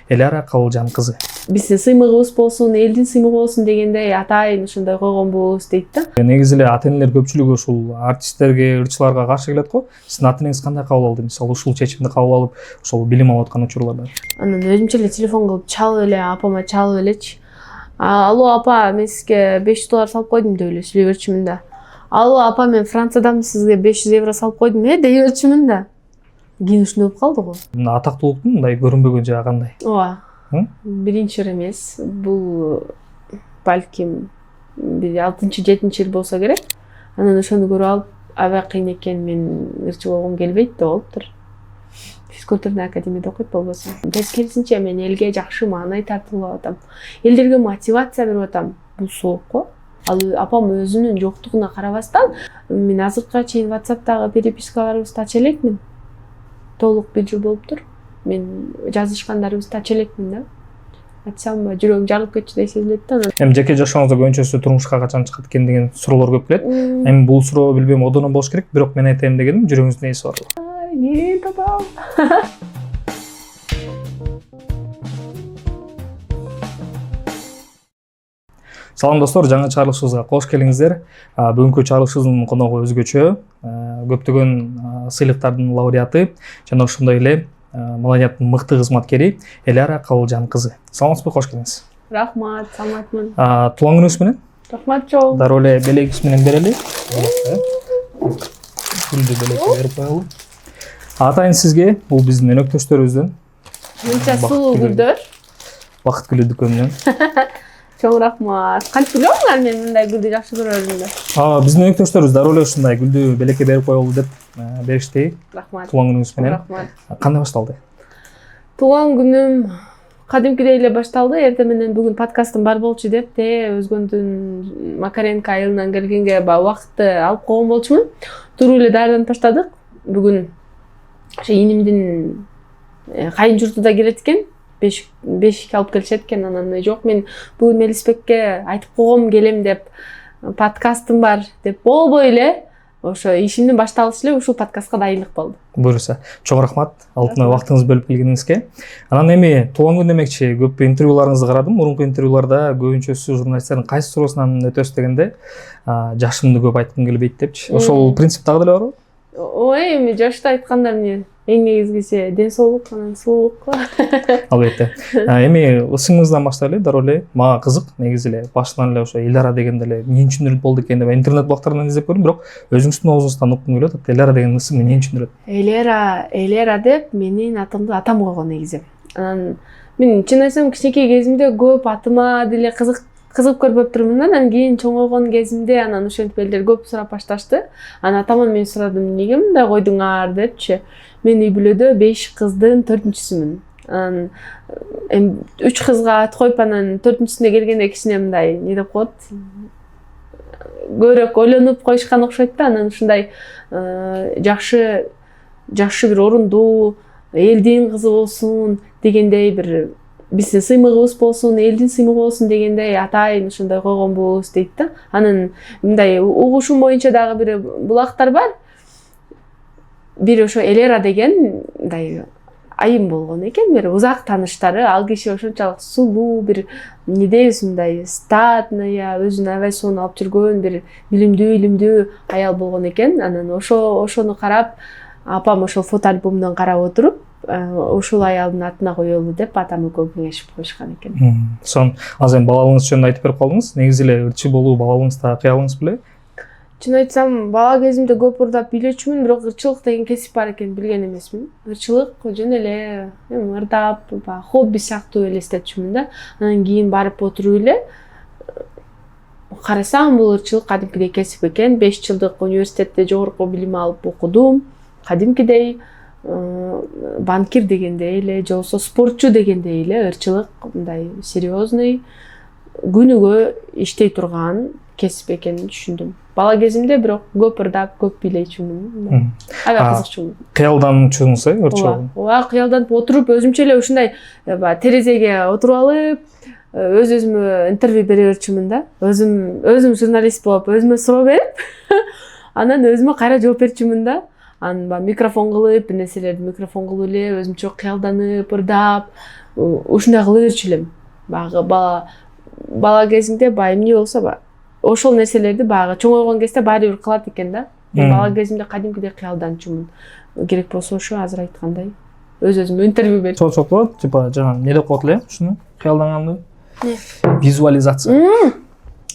Элара Кабылжан кызы. Биздин сыймыгыбыз болсун, элдин сыймыгы болсун дегендей атайын ушундай койгонбуз дейт да. Негизи эле ата-энелер көпчүлүгү ушул артисттерге, ырчыларга каршы келет го. Сиздин ата-энеңиз кандай кабыл алды? Мисалы ушул чечимди кабыл алып, ошол билим алып аткан учурларда. Анан өзүмчө эле телефон кылып чалып эле апама чалып элечи. Алло апа, мен сизге 500 доллар салып койдум деп эле сүйлөй берчүмүн да. Алло апа, мен Франциядамын, сизге 500 евро салып койдум дей берчүмүн да. Кийин ушундай болуп калды го. Атактуулуктун мындай көрүнбөгөн жагы кандай? Ооба. Биринчи ыр эмес. Бул балким 6-7 болсо керек. Анан ошону көрүп алып, аябай кыйын экен, мен ырчы болгум келбейт деп болуптур. Физкультурный академияда окуйт болбосо. Тескерисинче мен элге жакшы маанай тартуулап атам. Элдерге мотивация берип атам. Бул сооп го. Ал апам өзүнүн жоктугуна карабастан, мен азыркыга чейин WhatsApp'тагы перепискаларыбызды ача элекмин. Толук билүү болуптур. Мен жазышкандарыбызды ача элекмин да. Айтсам, жүрөгүм жарылып кетчү деп сезилет да. Эми жеке жашооңузда көбүнчөсү турмушка качан чыгат экен деген суроолор көп келет. Эми бул суроо билбейм одоно болуш керек, бирок мен айтайын дегеним, жүрөгүңүздө нерсе бар? Татам. Салам достор, жаңы чыгарылышыбызга кош келиңиздер. Бүгүнкү чыгарылышыбыздын коногу өзгөчө. Көптөгөн сыйлыктардын лауреаты жана ошондой эле Молодияттын мыкты кызматкери Элара Кабылжан кызы. Саламатсызбы, кош келиңиз. Рахмат, саламатмын. Туулган күнүңүз менен? Рахмат чоң. Дароо эле белегибиз менен берели. Гүлдү белекке берип коелу. Атайын сизге, бул биздин өнөктөштөрүбүздөн. Мынча сулуу гүлдөр. Бакыт гүлү дүкөнүнөн. Чоң рахмат. Кантип билесиңер мен мындай гүлдү жакшы көрөрүмдү? Биздин өнөктөштөрүбүз дароо эле ушундай гүлдү белекке берип коелу деп беришти. Рахмат. Туулган күнүңүз менен. Рахмат. Кандай башталды? Туулган күнүм кадимкидей эле башталды. Эртең менен бүгүн подкастым бар болчу деп өзгөндүн Макаренко айылынан келгенге убакытты алып койгон болчумун. Туруп эле даярданып баштадык. Бүгүн ошо инимдин кайын журту да келет экен. Бешик алып келишет экен. Анан жок, мен бүгүн Мелисбекке айтып койгом келем деп, подкастым бар деп болбой эле ошо ишимдин башталышы эле ушул подкастка дайындык болду. Буюрса. Чоң рахмат алтынай убактыңызды бөлүп келгениңизге. Анан эми туулган күн демекчи, көп интервьюларыңызды карадым. Мурунку интервьюларда көбүнчөсү журналисттердин кайсы суроосунан өтөсүз дегенде, жашымды көп айткым келбейт депчи. Ошол принцип дагы деле барбы? Ой, эми жашты айтканда эмне? Эң негизгиси ден соолук, анан сулуулук. Албетте. Эми ысыңыздан баштайлы, дароо эле мага кызык, негизи эле башынан эле ошо Элара дегенде эле эмне үчүн болду экен деп интернет блогтарынан издеп көрдүм, бирок өзүңүздүн оозуңуздан уккум келип атат. Элара деген ысым эмне үчүн? Элера деп менин атымды атам койгон негизи. Анан мен чын айтсам кичинекей кезимде көп атыма деле кызык көрбөптүрмүн. Анан кийин чоңойгон кезимде анан ошентип элдер көп сурап башташты. Анан атаман мен сурадым, эмнеге мындай койдуңар депчи. Мен үй бүлөдө 5 кыздын 4-сүмүн. Анан 3 кызга ат коюп, анан 4-сүнө келгенде кичине мындай не деп коет. Көбүрөөк ойлонуп коюшкан окшойт да. Анан ушундай жакшы бир орундуу элдин кызы болсун дегендей, бир биздин сыймыгыбыз болсун, элдин сыймыгы болсун дегендей атайын ушундай койгонбуз дейт да. Анан мындай угушум боюнча дагы бир булактар бар. Бир ошо Элера деген мындай айым болгон экен, бир узак тааныштары. Ал киши ошончолук сулуу, бир эмне дейбиз, мындай статная, өзүнүн аябай сонун алып жүргөн бир билимдүү аял болгон экен. Анан ошону карап, апам ошол фото альбомдон карап отуруп, ушул аялдын атына коелу деп атам экөө кеңешип коюшкан экен. Сон азыр балалыгыңыз жөнүндө айтып берип калдыңыз. Негизи эле ырчы болуу балалыгыңызда кыялыңыз беле? Чын айтсам, бала кезимде көп ырдап билечүмүн, бирок ырчылык деген кесип бар экен билген эмесмин. Ырчылык жөн эле ырдап, хобби сыяктуу элестетчүмүн да. Анан кийин барып отуруп эле карасам, бул ырчылык кадимкидей кесип экен. 5 жылдык университетте жогорку билим алып окудум. Кадимкидей банкир дегендей эле, же болбосо спортчу дегендей эле ырчылык мындай серьезный, күнүгө иштей турган кесип экенин түшүндүм. Бала кезимде бирок көп ырдап, көп билечүмүн. Аябай кызыкчумун. Кыялданчусуңуз, ырчылык? Ооба, кыялданып отуруп, өзүмчө эле ушундай терезеге отуруп алып, өзүмө интервью бере берчүмүн да. Өзүм журналист болуп, өзүмө суроо берип, анан өзүмө кайра жооп берчүмүн да. Анан микрофон кылып, бир нерселерди микрофон кылып эле өзүмчө кыялданып, ырдап, ушундай кыла берчү элем. Баягы бала кезиңде баягы эмне болсо ошол нерселерди баягы чоңойгон кезде баары бир кылат экен да. Мен бала кезимде кадимкидей кыялданчумун. Керек болсо ошо азыр айткандай өз өзүмө интервью берип. Чок болот, типа жана эмне деп коет эле ушуну кыялданганды? Визуализация.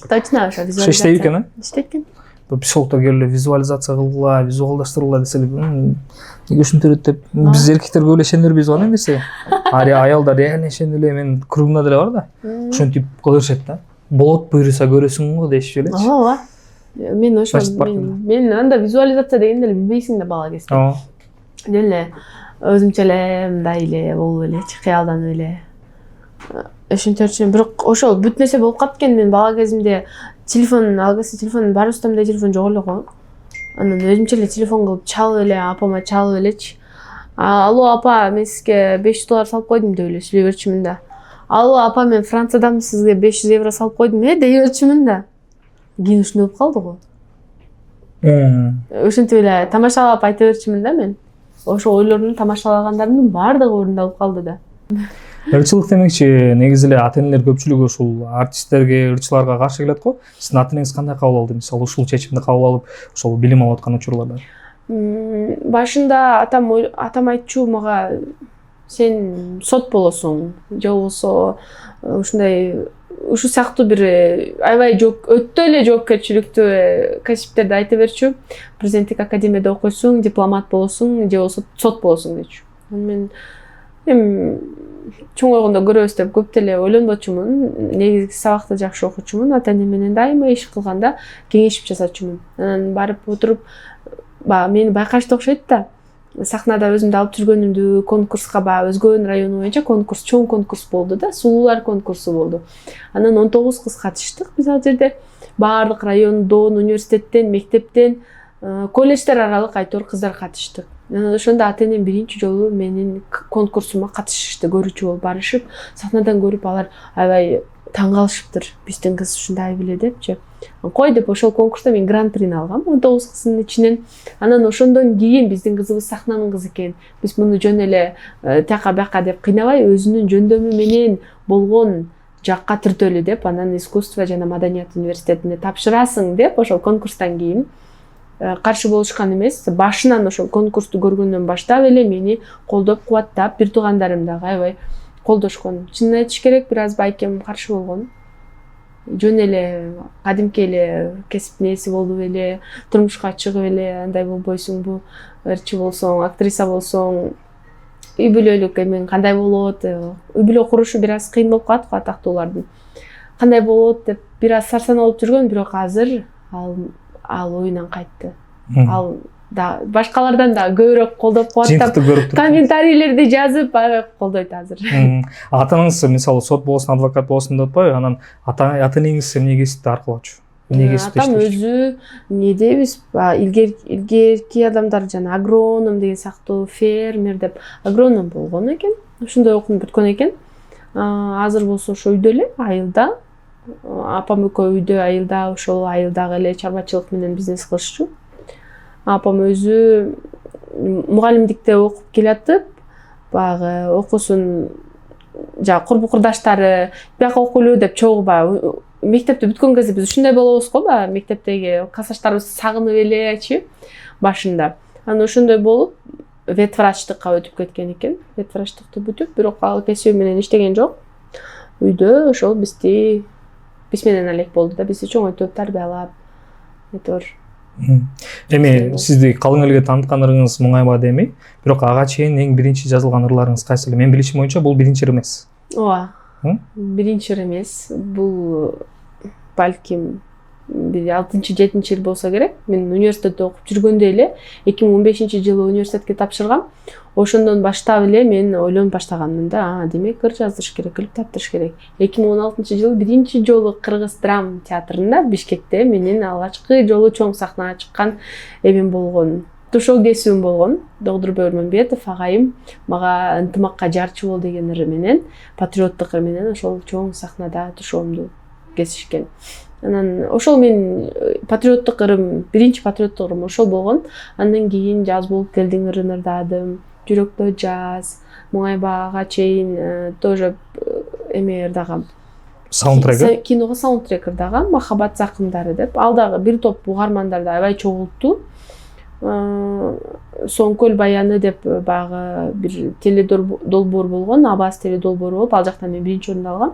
Точно ошо визуализация. Иштейт экен, э? Иштейт экен. Психологдор келип эле визуализация кылгыла, визуалдаштыргыла десе эле, эмне ушинтирет деп биз эркектер көп эле ишенербиз го эмесе. Аялдар реально ишенип эле мен кругумда деле бар да. Ушинтип кыла беришет да. Болот буйруса көрөсүң го дешип элечи. Ооба. Мен ошо мен анда визуализация дегенди эле билбейсиң да бала кезде. Ооба. Эле өзүмчө эле мындай эле болуп элечи, кыялданып эле. Ошентип жүрчүмүн, бирок ошол бүт нерсе болуп калат экен. Мен бала кезимде телефон, алгысы телефон баарыбызда мындай телефон жок эле го. Анан өзүмчө эле телефон кылып чалып эле, апама чалып элечи. Алло апа, мен сизге $500 салып койдум деп эле сүйлөй берчүмүн да. Алло апа, мен Франциядамын, сизге €500 салып койдум, дей берчүмүн да. Кийин ушундай болуп калды го. Ошентип эле тамашалап айта берчүмүн да мен. Ошо ойлорумду тамашалагандарымдын баардыгы орундалып калды да. Ырчылык демекчи, негизи эле ата-энелер көпчүлүгү ушул артисттерге, ырчыларга каршы келет го. Сиздин ата-энеңиз кандай кабыл алды? Мисалы ушул чечимди кабыл алып, ошол билим алып аткан учурларда. Башында атам айтчу мага, сен сот болосуң, же болбосо ушундай ушу сыяктуу бир аябай өтө эле жоопкерчиликтүү кесиптерди айта берчү. Президенттик академияда окуйсуң, дипломат болосуң, же болбосо сот болосуң дечү. Мен чоңойгондо көрөбүз деп көп деле ойлонбочумун. Негизги сабакты жакшы окучумун. Ата-эне менен дайыма иш кылганда кеңешип жасачумун. Анан барып отуруп, мени байкашты окшойт да. Сахнада өзүмдү алып жүргөнүмдү, конкурска өзгөнүн району боюнча конкурс, чоң конкурс болду да, сулуулар конкурсу болду. Анан 19 кыз катыштык биз ал жерде. Баардык райондон, университеттен, мектептен, колледждер аралык айтор кыздар катыштык. Анан ошондо ата-энем биринчи жолу менин конкурсума катышышты, көрүүчү болуп барышып, сахнадан көрүп алар аябай таң калышыптыр. Биздин кыз ушундай беле депчи. Кой деп ошол конкурста мен гран-прини алгам 19 кыздын ичинен. Анан ошондон кийин биздин кызыбыз сахнанын кызы экен. Биз муну жөн эле тияка бияка деп кыйнабай, өзүнүн жөндөмү менен болгон жакка түртөлү деп, анан искусство жана маданият университетине тапшырасың деп ошол конкурстан кийин каршы болушкан эмес. Башынан ошол конкурсту көргөндөн баштап эле мени колдоп, кубаттап, бир туугандарым дагы аябай колдошкон. Чынын айтыш керек, бир аз байкем каршы болгон. Жөн эле кадимки эле кесиптин ээси болуп эле, турмушка чыгып эле, андай болбойсуңбу, ырчы болсоң, актриса болсоң, үй бүлөлүк эмен кандай болот, үй бүлө курушу бир аз кыйын болуп калат го атактуулардын. Кандай болот деп бир аз сарсана болуп жүргөн, бирок азыр ал оюнан кайтты. Ал башкалардан да көбүрөөк колдоп, кубаттап, комментарийлерди жазып колдойт азыр. Ата-энеңиз мисалы сот болсун, адвокат болсун деп атпайбы? Анан ата-энеңиз эмне кесипти аркылачу? Эмне кесипти иштешти? Атам өзү эмне дейбиз, илгерки адамдар жана агроном деген сыяктуу, фермер деп агроном болгон экен. Ошондой окуп бүткөн экен. Азыр болсо ошо үйдө эле, айылда. Апам экөө үйдө, айылда, ошол айылдагы эле чарбачылык менен бизнес кылышчу. Апам өзү мугалимдикте окуп келатып, баягы окуусун курбу курдаштары бияка окуйлу деп чогуу мектепти бүткөн кезде биз ушундай болобуз го, мектептеги классташтарыбыз сагынып элечи башында. Анан ошондой болуп ветврачтыкка өтүп кеткен экен. Ветврачтыкты бүтүп, бирок ал кесиби менен иштеген жок. Үйдө ошол биз менен элек болду да, бизди чоңойтуп, тарбиялап, айтор. Эми сизди калың элге тааныткандарыңыз муңайма демей, бирок ага чейин эң биринчи жазылган ырларыңыз кайсы эле? Мен билишим боюнча бул биринчи ыр эмес. Ооба. Биринчи ыр эмес. Бул балким 6-7 болсо керек. Мен университетте окуп жүргөндө эле 2015-жылы университетке тапшыргам. Ошондон баштап эле мен ойлонуп баштаганмын да, демек ыр жаздырыш керек, клип таптырыш керек. 2016-жылы биринчи жолу Кыргыз драма театрында Бишкекте менин алгачкы жолу чоң сахнага чыккан эмем болгон. Тушоо кесибим болгон. Догдурбек Өрмөнбетов агайым мага ынтымакка жарчы бол деген ыры менен, патриоттук ыр менен ошол чоң сахнада тушоомду кесишкен. Анан ошол мен патриоттук ырым, биринчи патриоттук ырым ошол болгон. Андан кийин жаз болуп келдиң ырын ырдадым. жүрөктө жаз, Муңайбага чейин тоже эме ырдагам. Саундтрек. Киного саундтрек ырдагам, Махабат закымдары деп. Ал дагы бир топ угармандарды аябай чогултту. Соңкөл баяны деп баягы бир теледолбоор болгон, Абаз теледолбоору болуп, ал жактан мен биринчи орунду алгам.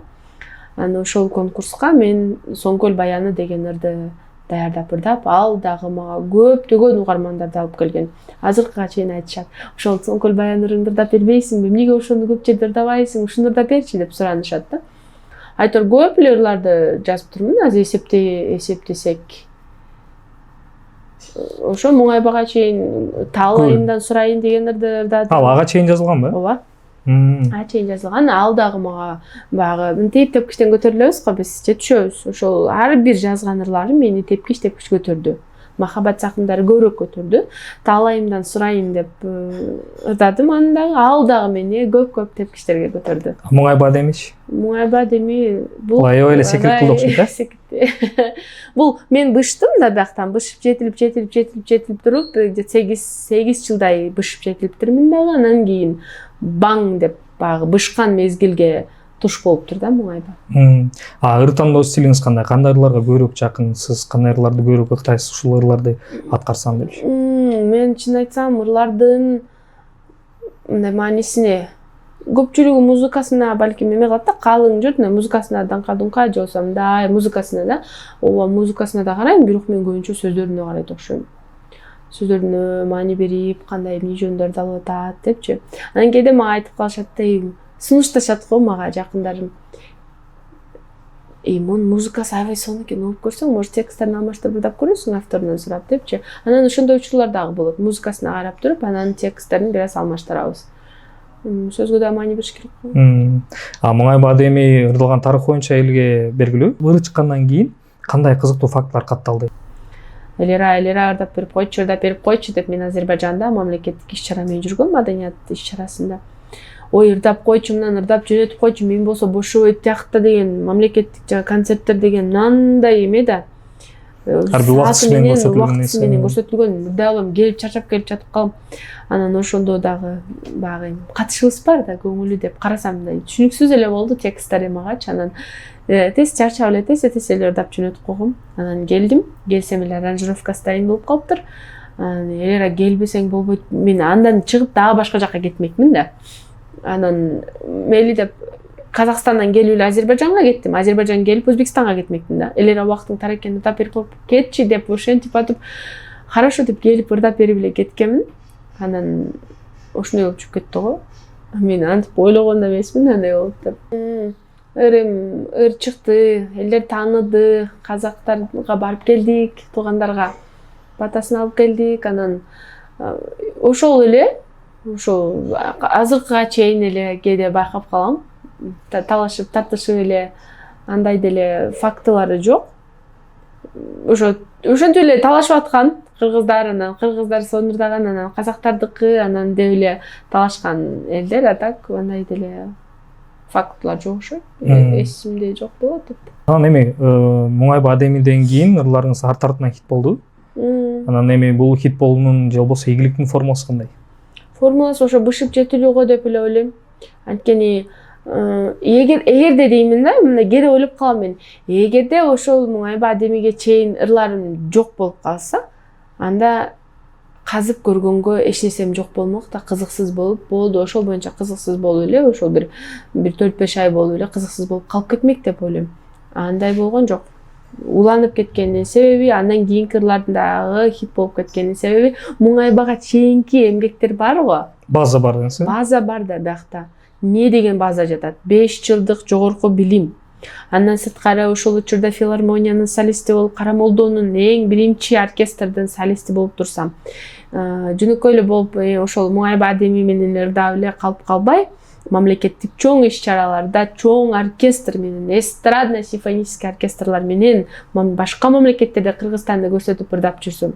Анан ошол конкурска мен Соңкөл баяны деген ырды даярдап ырдап, ал дагы мага көптөгөн угармандарды алып келген. Азыркыга чейин айтышат. Ошол Соңкөл баянырыңды ырдап бербейсиңби? Эмнеге ошону көп жерде ырдабайсың? Ушуну ырдап берчи деп суранышат да. Айтор көп эле ырларды жазып турмун. Азыр эсептесек. Ошо Муңайбага чейин Таалайымдан сурайын деген ырды ырдадым. Ал ага чейин жазылганбы? Ооба. Ага чейин жазылган. Ал дагы мага баягы тепкичтен көтөрүлөбүз го, биз жетишөбүз. Ошол ар бир жазган ырларым мени тепкич көтөрдү. Махабат закымдары көбүрөөк көтөрдү. Таалайымдан сурайын деп ырдадым, ал дагы мени көп тепкичтерге көтөрдү. Муңайба демичи? Муңайба деми бул аябай эле секирет кылды окшойт да. Бул мен быштым да бияктан, бышып жетилип туруп, 8 жылдай бышып жетилиптирмин дагы, анан кийин баң деп баягы бышкан мезгилге туш болуптур да Муңайба. Ыр тандоо стилиңиз кандай? Кандай ырларга көбүрөөк жакын? Сиз кандай ырларды көбүрөөк ыктайсыз? Ушул ырларды аткарсам депчи. Мен чын айтсам, ырлардын мындай маанисине көпчүлүгү музыкасына балким эме кылат да, калың жұрт музыкасына даңка-дунка же болсо мындай музыкасына да, ооба музыкасына да карайм, бирок мен көбүнчө сөздөрүнө карайт окшойм. Сөздөрүнө маани берип, кандай эмне жөндөрдү алып атат депчи. Анан кээде мага айтып калышат да, сунушташат го мага жакындарым. Мунун музыкасы аябай сонун экен, угуп көрсөң, может тексттерин алмаштырып ырдап көрөсүң авторунан сурап депчи. Анан ошондой учурлар дагы болот. Музыкасына карап туруп, анан тексттерин бир аз алмаштырабыз. Сөзгө да маани бериш керек го. Муңайба адеми ырдалган тарых боюнча элге белгилүү. Ыры чыккандан кийин кандай кызыктуу фактылар катталды? Элера ырдап берип койчу деп мен Азербайжанда мамлекеттик иш-чара менен жүргөм, маданият иш-чарасында. Ой, ырдап койчу, мындан ырдап жөнөтүп койчу, мен болсо бошобойт тиякта деген мамлекеттик концерттер деген мындай эме да. Ар бир убакыт менен көрсөтүлгөн. Ырдай алам, келип чарчап келип жатып калам. Анан ошондо дагы баягы катышыбыз бар да, көңүлү деп карасам да түшүнүксүз эле болду тексттери магачы. Анан тез чарчап эле тез эле ырдап жөнөтүп койгом. Анан келсем эле аранжировкасы дайын болуп калыптыр. Элера келбесең болбойт. Мен андан чыгып дагы башка жака кетмекмин да. Анан мели деп Казакстандан келип эле Азербайжанга кеттим. Азербайжан келип Өзбекстанга кетмекмин да. Элера убактың тар экен, ырдап берип кетчи деп ошентип атып, хорошо деп келип ырдап берип эле кеткенмин. Анан ошондой болуп чыгып кетти го. Мен антип ойлогон да эмесмин андай болот деп. Ыр чыкты, элдер тааныды, казактарга барып келдик, туугандарга батасын алып келдик. Анан ошол эле, ошол азыркыга чейин эле кээде байкап калам. Талашып, тартышып эле андай деле фактылары жок. Ошентип эле талашып аткан кыргыздар сонун ырдаган, анан казактардыкы, анан деп эле талашкан элдер, а так андай деле фактылар жок ошо. Эсимде жок болот деп. Анан эми Муңайба адемиден кийин ырларыңыз арт артынан хит болду. Анан эми бул хит болуунун же болбосо ийгиликтин формуласы кандай? Формуласы ошо бышып жетилүү го деп эле ойлойм. Анткени эгерде деймин да, мындай кээде ойлоп калам мен. Эгерде ошол Муңайба адемиге чейин ырларым жок болуп калса, анда казып көргөнгө эч нерсем жок болмок да, кызыксыз болду. Ошол боюнча кызыксыз болуп эле, ошол бир 4-5 ай болуп эле кызыксыз болуп калып кетмек деп ойлойм. Андай болгон жок. Уланып кеткенин себеби, андан кийинки ырлардын дагы хит болуп кеткенин себеби, Муңайбага чейинки эмгектер бар го. База бар деңиз. База бар да биякта. Не деген база жатат? 5 жылдык жогорку билим. Андан сырткары ошол учурда филармониянын солисти болуп, Карамолдонун эң биринчи оркестрдин солисти болуп турсам, жөнөкөй эле болуп ошол Муңайба адеми менен ырдап эле калып калбай, мамлекеттик чоң иш-чараларда чоң оркестр менен, эстрадно симфонический оркестрлар менен башка мамлекеттерде, Кыргызстанда көрсөтүп ырдап жүрсөм,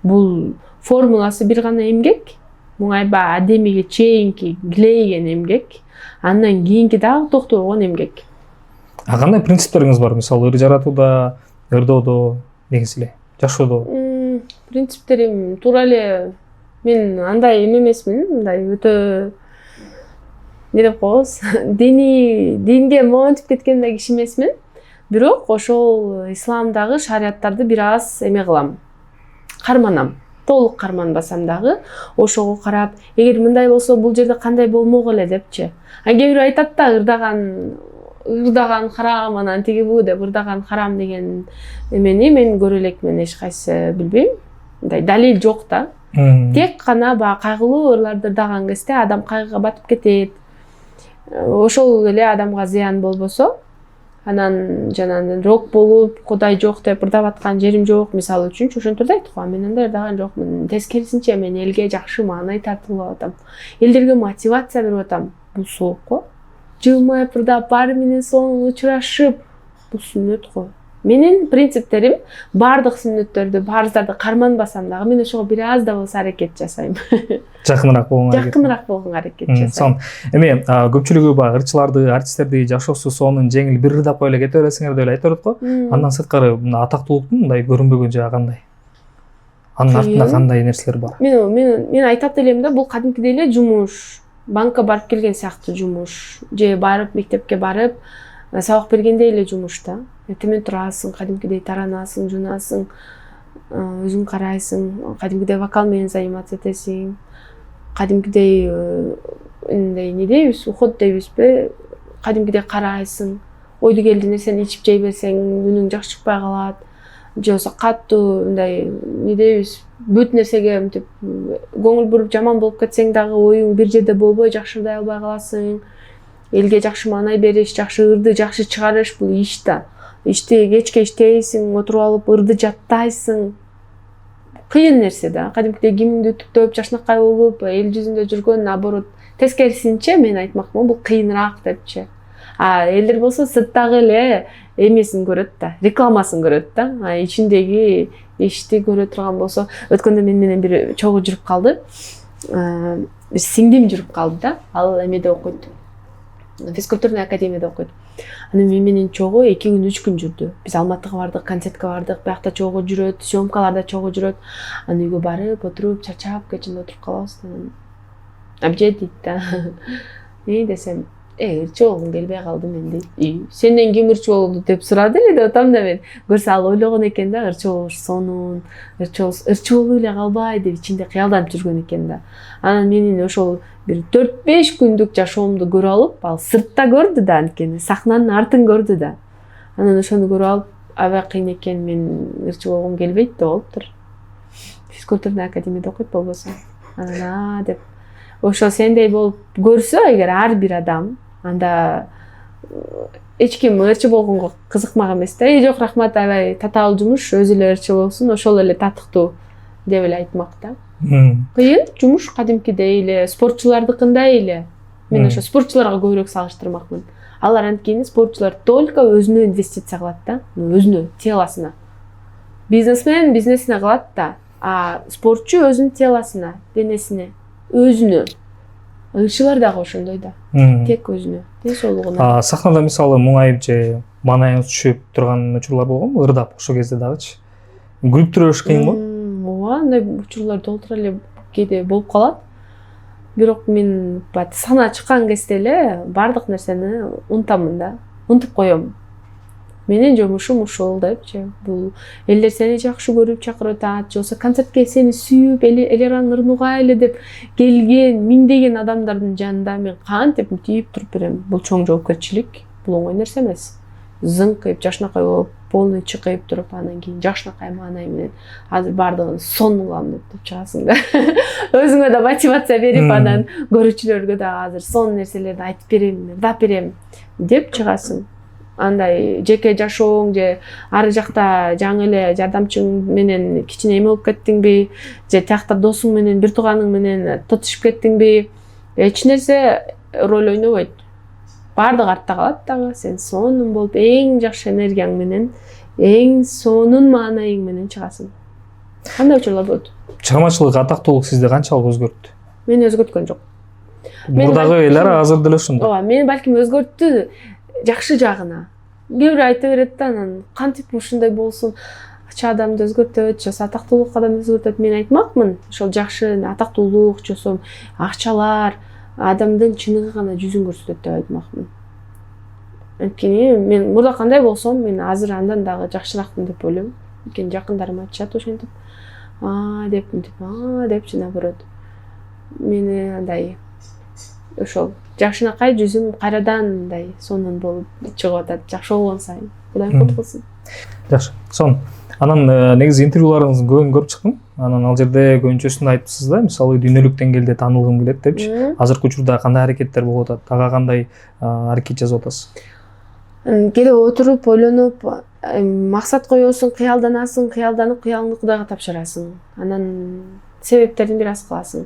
бул формуласы бир гана эмгек. Муңайба адемиге чейинки килейген эмгек, андан кийинки дагы токтобогон эмгек. Кандай принциптериңиз бар? Мисалы, ыр жаратууда, ырдоодо, негизи эле жашоодо? Принциптерим туура эле Мен андай эме эмесмин, мындай өтө не деп коебуз, динге монтип кеткен да киши эмесмин. Бирок ошол исламдагы шарияттарды бир аз эме кылам. Карманам. Толук карманбасам дагы ошого карап, эгер мындай болсо бул жерде кандай болмок эле депчи. Кээ бирөө айтат да, ырдаган харам, анан тиги бу деп ырдаган харам деген эмени мен көрө элекмин, эч кайсы билбейм. Мындай далил жок да. Тек гана баягы кайгылуу ырларды ырдаган кезде адам кайгыга батып кетет. Ошол эле адамга зыян болбосо, анан жанагы рок болуп, Кудай жок деп ырдап аткан жерим жок, мисалы үчүнчү, ошентип айтат го. Мен андай ырдаган жокмун. Тескерисинче мен элге жакшы маанай тартуулап атам. Элдерге мотивация берип атам. Бул сооп го. Жылмайып ырдап, баары менен сонун учурашып, бул сүннөт го. Менин принциптерим бардык сүннөттөрдү, парыздарды карманбасам дагы мен ошого бир аз да болсо аракет жасайм. Жакыныраак болгонго аракет жасайм. Эми көпчүлүгү баягы ырчыларды, артисттерди жашоосу сонун жеңил бир ырдап эле кете бересиңер деп эле айта берет го. Андан сырткары мына атактуулуктун мындай көрүнбөгөн жагы кандай? Анын артында кандай нерселер бар? Мен айтат элем да, бул кадимкидей эле жумуш. Банкка барып келген сыяктуу жумуш. Же барып мектепке барып сабак бергендей эле жумуш да. Эртең турасың, кадимкидей таранасың, жунасың, өзүң карайсың, кадимкидей вокал менен заниматься этесиң, кадимкидей не дейбиз, уход дейбизби, кадимкидей карайсың, ойду келди нерсени ичип жей берсең, үнүң жакшы чыкпай калат, же болбосо катуу мындай не дейбиз, бүт нерсеге мынтип көңүл буруп жаман болуп кетсең дагы оюң бир жерде болбой жакшырдай албай каласың. Элге жакшы маанай бериш, жакшы ырды жакшы чыгарыш бул иш да. Ишти кечке иштейсиң, отуруп алып ырды жаттайсың. Кыйын нерсе да. Кадимкидей кимиңди үтүктөп, жашнакай болуп, эл жүзүндө жүргөн, наоборот, тескерисинче мен айтмакмын, бул кыйыныраак депчи. Элдер болсо сырттагы эле эмесин көрөт да, рекламасын көрөт да. Ичиндеги ишти көрө турган болсо, өткөндө мен менен бир чогуу жүрүп калды. Сиңдим жүрүп калды да. Ал эмеде окуйт. Физкультурный академияда окуйт. Анан мен менен чогуу 2 күн 3 күн жүрдү. Биз Алматыга бардык, концертке бардык, биякта чогуу жүрөт, съемкаларда чогуу жүрөт. Анан үйгө барып, отуруп, чарчап, кечинде отуруп калабыз. Абже дейт да. Десем, ырчы болгум келбей калды мен дейт. Сенден ким ырчы болду деп сурады эле деп атам да мен. Көрсө ал ойлогон экен да, ырчы болуш сонун, ырчы болуп эле калбай деп ичинде кыялданып жүргөн экен да. Анан менин ошол бир 4-5 күндүк жашоомду көрүп алып, ал сыртта көрдү да, анткени сахнанын артын көрдү да. Анан ошону көрүп алып, аябай кыйын экен, мен ырчы болгум келбейт деп болуптур. Физкультурный академияда окуйт болбосо. Анан деп ошо сендей болуп көрсө эгер ар бир адам, анда эч ким ырчы болгонго кызыкмак эмес да. Жок, рахмат, аябай татаал жумуш, өзү эле ырчы болсун, ошол эле татыктуу деп эле айтмак да. Кыйын жумуш, кадимкидей эле, спортчулардыкындай эле. Мен ошо спортчуларга көбүрөөк салыштырмакмын. Алар анткени спортчулар только өзүнө инвестиция кылат да, өзүнө, телосуна. Бизнесмен бизнесине кылат да, спортчу өзүнүн телосуна, денесине, өзүнө. Ырчылар дагы ошондой да. Тек өзүнө, денсаулыгына. Сахнада мисалы муңайып же маанайыңыз түшүп турган учурлар болгонбу? Ырдап ошол кезде дагычы. Күлүп туруш кыйын го? Ооба, андай учурлар толтура эле кээде болуп калат. Бирок мен сахнага чыккан кезде эле бардык нерсени унутамын да. Унутуп коем. Менин жумушум ушул депчи. Бул элдер сени жакшы көрүп чакырып атат, же болбосо концертке сени сүйүп, эл араны ырнуга эле деп келген миңдеген адамдардын жанында мен кантип тийип туруп берем. Бул чоң жоопкерчилик, бул оңой нерсе эмес. Зыңкыйып, жашнакай болуп, полный чыкайып туруп, анан кийин жашнакай маанай менен азыр бардыгын сонун кылам деп чыгасың да. Өзүңө да мотивация берип, анан көрүүчүлөргө да азыр сонун нерселерди айтып берем, ырдап берем деп чыгасың. Андай жеке жашооң же ары жакта жаңы эле жардамчың менен кичине эме болуп кеттиңби, же тиякта досуң менен, бир тууганың менен татышып кеттиңби, эч нерсе роль ойнобойт. Бардык артта калат дагы, сен сонун болуп, эң жакшы энергияң менен, эң сонун маанайың менен чыгасың. Кандай учурлар болот? Чыгармачылык, атактуулук сизди канчалык өзгөрттү? Мени өзгөрткөн жок. Мурдагы элер азыр деле ошондой. Ооба, мени балким өзгөрттү жакшы жагына. Кээ бирөө айта берет да, анан кантип ушундай болсун, акча адамды өзгөртөт же атактуулук адамды өзгөртөт, мен айтмакмын. Ошол жакшы атактуулук же акчалар адамдын чыныгы гана жүзүн көрсөтөт деп айтмакмын. Анткени мен мурда кандай болсом, мен азыр андан дагы жакшыракмын деп ойлойм. Анткени жакындарым айтышат ошентип. Депчи наоборот. Мени андай ошол жакшынакай жүзүм кайрадан мындай сонун болуп чыгып атат, жакшы болгон сайын. Кудайым куткулсун. Жакшы. Анан негизи интервьюларыңыздын көбүн көрүп чыктым. Анан ал жерде көбүнчөсүн айтыпсыз да, мисалы дүйнөлүк деңгээлде таанылгым келет депчи. Азыркы учурда кандай аракеттер болуп атат? Ага кандай аракет жасап атасыз? Кээде отуруп, ойлонуп, максат коесуң, кыялданасың, кыялданып, кыялыңды Кудайга тапшырасың. Анан себептердин бир аз кыласың.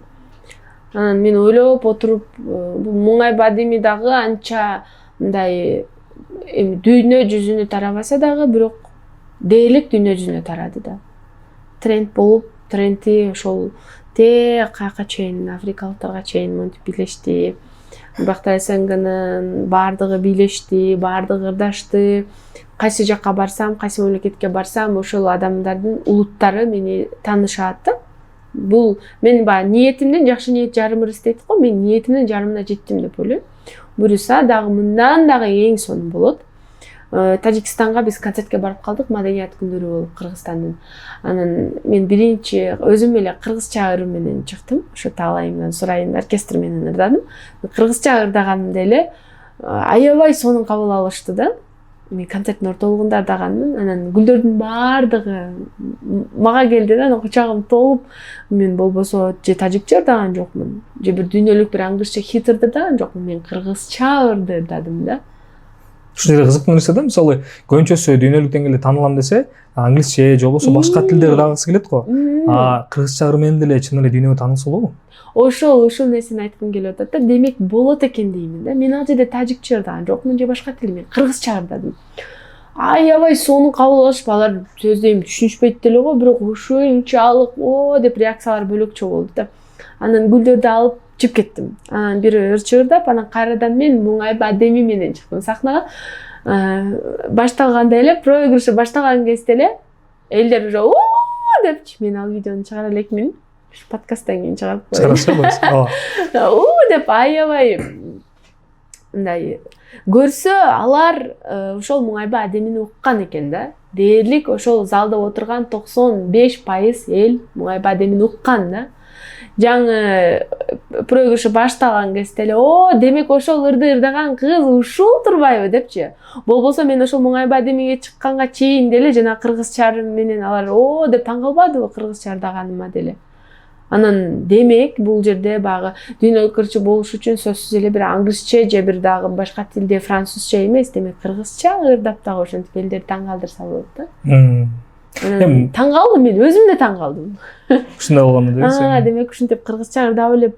Анан мен ойлоп отуруп, бул муңай бадеми дагы анча мындай дүйнө жүзүнө тарабаса дагы, бирок дээрлик дүйнө жүзүнө тарады да. Тренд болуп, тренди ошол каяка чейин, африкалыктарга чейин монтип бийлешти. Бакта СНГнын баардыгы бийлешти, баардыгы ырдашты. Кайсы жакка барсам, кайсы мамлекетке барсам, ошол адамдардын улуттары мени таанышат да. Бул мен ниетимдин, жакшы ниет жарым ырыс дейт го, мен ниетимдин жарымына жеттим деп ойлойм. Буюрса дагы мындан дагы эң сонун болот. Тажикстанга биз концертке барып калдык, маданият күндөрү болуп Кыргызстандын. Анан мен биринчи өзүм эле кыргызча ырым менен чыктым. Ошо таалайымдан сурайын, оркестр менен ырдадым. Кыргызча ырдаганымда эле аябай сонун кабыл алышты да. Мен концерттин ортолугунда ырдаганмын. Анан гүлдөрдүн баардыгы мага келди да, кучагым толуп. Мен болбосо же тажикча ырдаган жокмун, же бир дүйнөлүк бир англисче хит ырдаган жокмун. Мен кыргызча ырдадым да. Ушул жерде кызыктуу нерсе да, мисалы көбүнчөсү дүйнөлүк деңгээлде таанылам десе, англисче же болбосо башка тилде ырдагысы келет го. Кыргызча ыры менен деле чын эле дүйнөгө таанылса болобу? Ошол нерсени айткым келип атат да. Демек болот экен деймин да. Мен ал жерде тажикча ырдаган жокмун же башка тил, мен кыргызча ырдадым. Аябай сонун кабыл алышып, алар сөздөйм түшүнүшпөйт деле го, бирок ушунчалык деп реакциялар бөлөкчө болду да. Анан гүлдөрдү алып чыгып кеттим. Анан бир ырчы ырдап, анан кайрадан мен муңай бадеми менен чыктым сахнага. Башталганда эле, проигрышы башталган кезде эле элдер уже депчи, мен ал видеону чыгара элекмин. Подкасттан кийин чыгарып коеюн. Чыгарасыз, деп аябай мындай көрсө алар ошол муңайба адемини уккан экен да. Дээрлик ошол залда отурган 95% эл муңайба адемини уккан да. Жаңы проигрышы башталган кезде эле демек ошол ырды ырдаган кыз ушул турбайбы депчи. Болбосо мен ошол муңайба адемиге чыкканга чейин деле жана кыргызча менен алар деп таң калбадыбы кыргызча ырдаганыма деле. Анан демек бул жерде багы дүйнөлүк ырчы болуш үчүн сөзсүз эле бир англисче же бир дагы башка тилде, французча эмес, демек кыргызча ырдап дагы ошентип элдерди таң калтырса болот да. Таң калдым, мен өзүм да таң калдым. Ушундай болгону дейсиң. Демек ушинтип кыргызча ырдап эле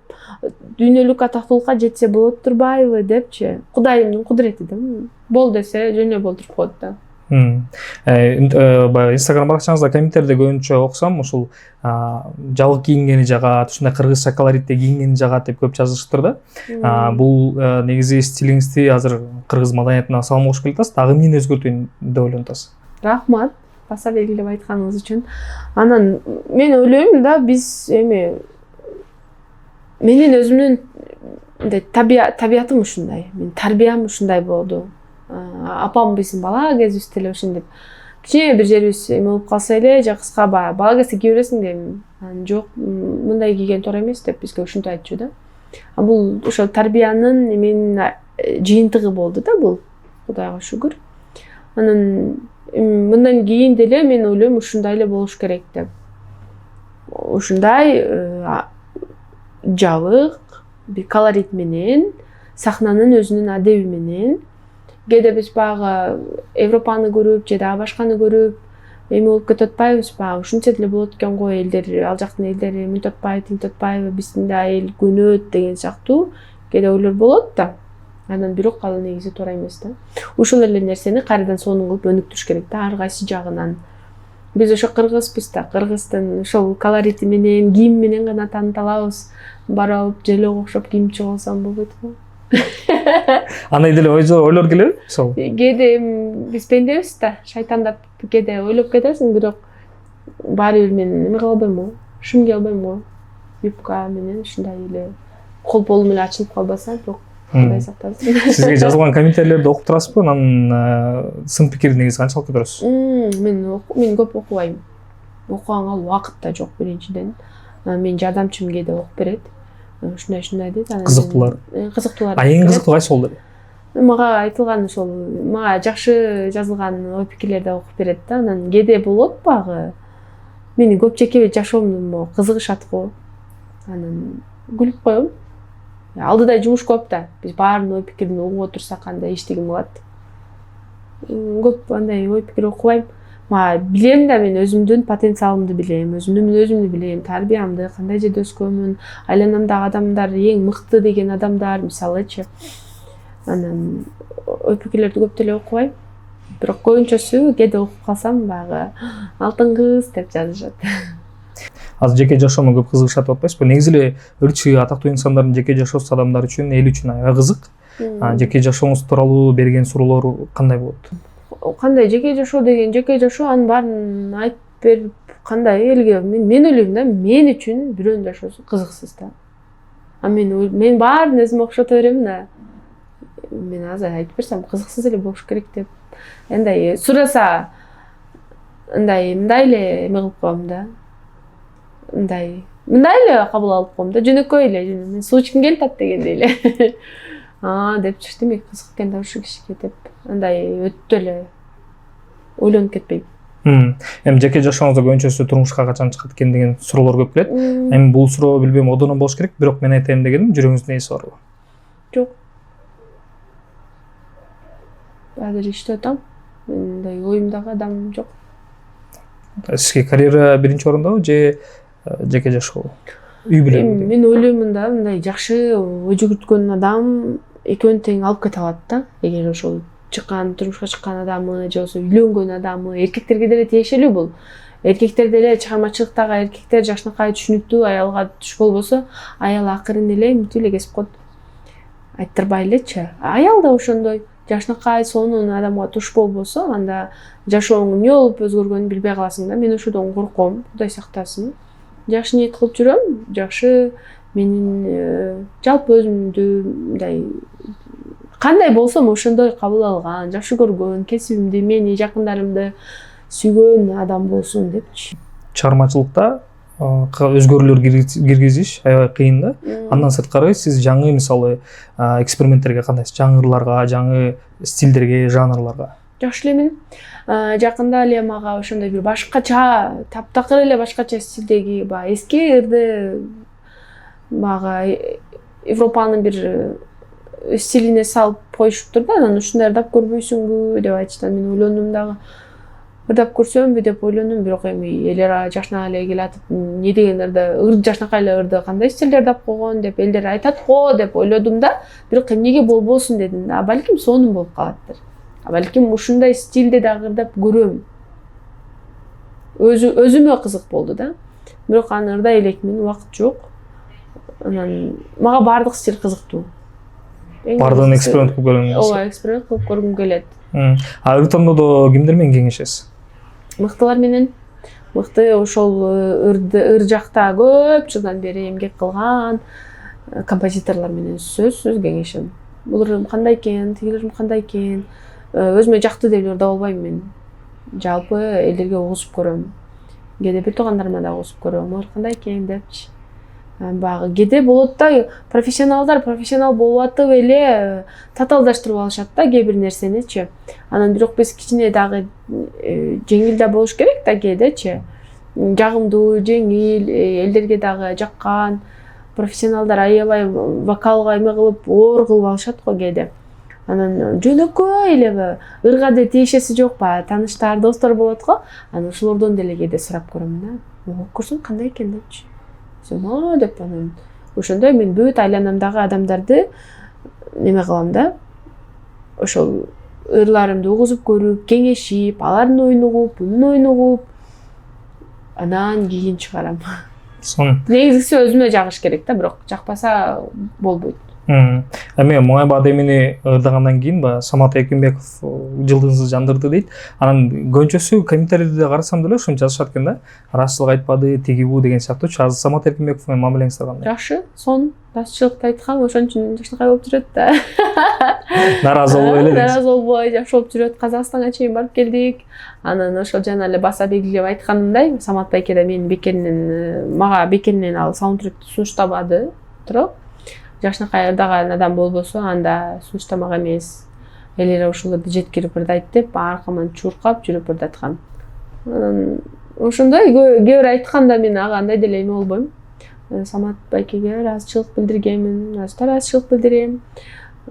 дүйнөлүк атактуулукка жетсе болот турбайбы депчи. Кудайымдын кудурети да. Бол десе жөнө болтуруп коет да. Баягы Instagram баракчаңызда комменттерде көбүнчө окусам, ушул жабык кийингени жагат, ушундай кыргызча колоритте кийингени жагат деп көп жазышыптыр да. Бул негизи стилиңизди азыр кыргыз маданиятына салым кошуп келатасыз, дагы эмнени өзгөртөйүн деп ойлонуп атасыз? Рахмат баса белгилеп айтканыңыз үчүн. Анан мен ойлойм да, биз менин өзүмдүн табиятым ушундай, менин тарбиям ушундай болду. Апам биздин бала кезибизде эле ошентип кичине бир жерибиз болуп калса эле, же кыска бала кезде кие бересиң дейм. Жок, мындай кийген туура эмес деп бизге ушинтип айтчу да. Бул ошол тарбиянын менин жыйынтыгы болду да бул. Кудайга шүгүр. Анан мындан кийин деле мен ойлойм ушундай эле болуш керек деп. Ушундай жабык, бир колорит менен, сахнанын өзүнүн адеби менен. Кээде биз багы Европаны көрүп, же дагы башканы көрүп, эми болуп кетип атпайбызбы? Ушунча деле болот экен го, элдер, ал жактын элдери мынтип атпайбы, тинтип атпайбы, биздин да эл көнөт деген сыяктуу кээде ойлор болот да. Анан бирок ал негизи туура эмес да. Ушул эле нерсени кайрадан сонун кылып өнүктүрүш керек да, ар кайсы жагынан. Биз ошо кыргызбыз да, кыргыздын ошол колорити менен, кийим менен гана тааныта алабыз. Барып желөөгө окшоп кийинип чыга алсам болбойт го. Андай деле ойлор келеби? Кээде биз пендебиз да, шайтандап кээде ойлоп кетесиң, бирок баары бир мен эме кыла албайм го, шым кие албайм го. Юбка менен ушундай эле кол полум эле ачылып калбаса, бирок Кудай сактасын. Сизге жазылган комментарийлерди окуп турасызбы? Анан сын пикирди негизи канчалык көрөсүз? Мен көп окубайм. Окуганга убакыт да жок биринчиден. Мен жардамчым кээде окуп берет. Ушундай дейт. Кызыктуулар. Кызыктуулар. Эң кызыктуу кайсы болду? Мага айтылган ошол, мага жакшы жазылган ой пикирлерди окуп берет да. Анан кээде болот багы. Мени көп жеке жашоомдун кызыгышат го. Анан күлүп коем. Алдыда жумуш көп да. Биз баарын ой пикирин угуп отурсак андай эчтеге болот. Көп андай ой пикир окубайм. Билем да, мен өзүмдүн потенциалымды билем, өзүмдү билем, тарбиямды, кандай жерде өскөнмүн, айланамдагы адамдар эң мыкты деген адамдар, мисалычы. Анан ой пикирлерди көп деле окубайм. Бирок көбүнчөсү кээде окуп калсам багы алтын кыз деп жазышат. Азыр жеке жашоомо көп кызыгышат деп атпайсызбы? Негизи эле ырчы атактуу инсандардын жеке жашоосу адамдар үчүн, эл үчүн аябай кызык. Жеке жашооңуз тууралуу берген суроолор кандай болот? Кандай жеке жашоо деген, жеке жашоо анын баарын айтып берип кандай элге мен ойлойм да, мен үчүн бирөөнүн жашоосу кызыксыз да. Мен баарын өзүмө окшото берем да. Мен азыр айтып берсем кызыксыз эле болуш керек деп. Андай сураса мындай эле эме кылып коем да. Мындай эле кабыл алып коем да, жөнөкөй эле. Мен суу ичким келип атат дегендей эле. Деп демек кызык экен да ушу кишиге деп. Андай өтө эле ойлонуп кетпейм. Эми жеке жашооңузда көбүнчөсү турмушка качан чыгат экен деген суроолор көп келет. Эми бул суроо билбейм одоно болуш керек, бирок мен айтайын дегеним, жүрөгүңүздө нерсе барбы? Жок. Азыр иштеп атам. Мындай оюмдагы адам жок. Сизге карьера биринчи орондобу же жеке жашоо? Үй бүлө? Мен ойлоймун да, мындай жакшы ой жүгүрткөн адам экөөнү тең алып кете алат да. Эгер ошол турмушка чыккан адамы же болбосо үйлөнгөн адамы, эркектерге деле тиешелүү бул. Эркектер деле чыгармачылыктагы эркектер жакшынакай түшүнүктүү аялга туш болбосо, аял акырын эле мынтип эле кесип коет. Айттырбай элечи. Аял да ошондой жакшынакай сонун адамга туш болбосо, анда жашооң эмне болуп өзгөргөнүн билбей каласың да. Мен ошодон корком, Кудай сактасын. Жакшы ниет кылып жүрөм, жакшы менин жалпы өзүмдү мындай кандай болсом ошондой кабыл алган, жакшы көргөн, кесибимди, мени, жакындарымды сүйгөн адам болсун депчи. Чыгармачылыкта өзгөрүүлөр киргизиш аябай кыйын да. Андан сырткары сиз жаңы мисалы эксперименттерге кандайсыз? Жаңы ырларга, жаңы стилдерге, жанрларга? Жакшы элемин. Жакында эле мага ошондой бир башкача, таптакыр эле башкача стилдеги эски ырды мага Европанын бир стилине салып коюшуптур да. Анан ушундай ырдап көрбөйсүңбү деп айтышты. Мен ойлондум дагы. Ырдап көрсөмбү деп ойлондум, бирок эми элер жашына эле келатып, не деген ырды, жашынакай эле ырды кандай стилде ырдап койгон деп элдер айтат го деп ойлодум да. Бирок эмнеге болбосун дедим да. Балким сонун болуп калаттыр. Балким ушундай стилде дагы ырдап көрөм. Өзүмө кызык болду да. Бирок аны ырдай элекмин, убакыт жок. Анан мага баардык стиль кызыктуу. Баардыгын эксперимент кылып көргүңүз. Ооба, эксперимент кылып көргүм келет. Ыр тандоодо кимдер менен кеңешесиз? Мыктылар менен. Мыкты ошол ыр жакта көп жылдан бери эмгек кылган композиторлор менен сөзсүз кеңешем. Бул ырым кандай экен, тиги ырым кандай экен? Өзүмө жакты деп ырдап албайм мен. Жалпы элдерге угузуп көрөм. Кээде бир туугандарыма да угузуп көрөм. Ыр кандай экен депчи. Багы кээде болот да, профессионал болуп атып эле татаалдаштырып алышат да кээ бир нерсеничи. Анан бирок биз кичине дагы жеңил да болуш керек да кээдечи. Жагымдуу, жеңил, элдерге дагы жаккан профессионалдар аябай вокалга эме кылып, оор кылып алышат го кээде. Анан жөнөкөй эле ырга да тиешеси жок ба, тааныштар, достор болот го. Анан ошолордон деле кээде сурап көрөм да. Көрсөң кандай экен депчи. Деп анан ошондой мен бүт айланамдагы адамдарды неме кылам да. Ошол ырларымды угузуп көрүп, кеңешип, алардын оюн угуп, мунун оюн угуп, анан кийин чыгарам. Сонун. Негизгиси өзүмө жагыш керек да, бирок жакпаса болбойт. Эми Муңайбаа демини ырдагандан кийин баягы Самат Экимбеков жылдыгыңызды жандырды дейт. Анан көбүнчөсү комментарийлерде карасам деле ушинтип жазышат экен да. Ырасчылык айтпады, тиги бу деген сыяктуу. Азыр Самат Экимбеков менен мамилеңиздер кандай? Жакшы, сонун ырасчылыкты айткан, ошон үчүн жакшынакай болуп жүрөт да. Наразы болбой эле. Наразы болбой, жакшы болуп жүрөт. Казакстанга чейин барып келдик. Анан ошол жана эле баса белгилеп айтканымдай, Самат байке да менин бекенинен мага бекенинен ал саундтректи сунуштабады. Туруп жакшынакай ырдаган адам болбосо анда сунуштамак эмес. Элер ушуларды жеткирип ырдайт деп аркаман чуркап жүрүп ырдаткан. Анан ошондой кээ бир айтканда мен ага андай деле эме болбойм. Самат байкеге ыраазычылык билдиргенмин, ыраазычылык билдирем.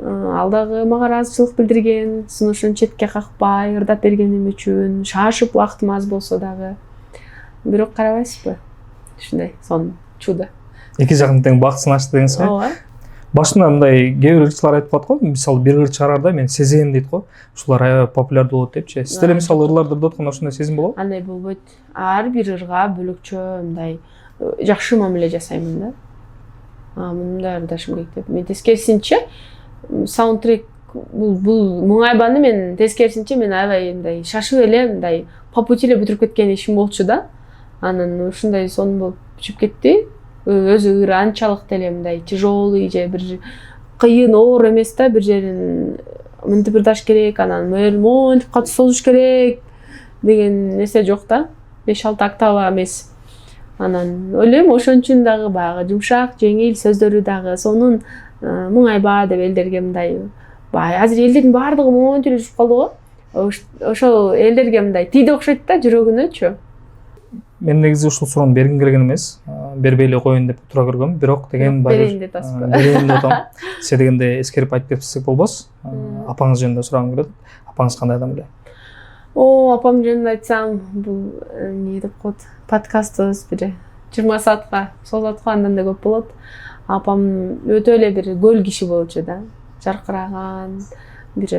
Ал дагы мага ыраазычылык билдирген, сунушун четке какпай ырдап бергеним үчүн, шашып убактым аз болсо дагы. Бирок карабайсызбы? Ушундай сонун чудо. Эки жактын тең бактысын ачты деген сыяктуу. Ооба. Башында мындай кээ бир ырчылар айтып калат го, мисалы бир ыр чыгарарда мен сезем дейт го. Ушулар аябай популярдуу болот депчи. Сиз деле мисалы ырларды ырдап атканда ошондой сезим болобу? Андай болбойт. Ар бир ырга бөлөкчө мындай жакшы мамиле жасаймын да. Мындай ырдашым керек деп. Мен тескерисинче саундтрек бул Муңайбаны мен тескерисинче мен аябай мындай шашып эле мындай по пути эле бүтүрүп кеткен ишим болчу да. Анан ушундай сонун болуп чыгып кетти. Өзү ыры анчалык деле мындай тяжелый же бир кыйын оор эмес да, бир жерин мынтип ырдаш керек, анан монтип катуу созуш керек деген нерсе жок да. 5-6 октава эмес. Анан ойлойм ошон үчүн дагы баягы жумшак, жеңил сөздөрү дагы сонун Муңайбаа деп элдерге мындай азыр элдердин баардыгы монтип жүрүп калды го. Ошол элдерге мындай тийди окшойт да жүрөгүнөчү. Мен негизи ушул суроону бергим келген эмес. Бербей эле коеюн деп тура көргөм. Бирок деген берейин деп атасызбы? Берейин деп атам. Сиз дегенде эскерип айтып кетсек болбос. Апаңыз жөнүндө сурагым келет. Апаңыз кандай адам эле? Апам жөнүндө айтсам, бул эмне деп коет? Подкастыбыз бир 20 саатка созулат го, андан да көп болот. Апам өтө эле бир көл киши болчу да. Жаркыраган, бир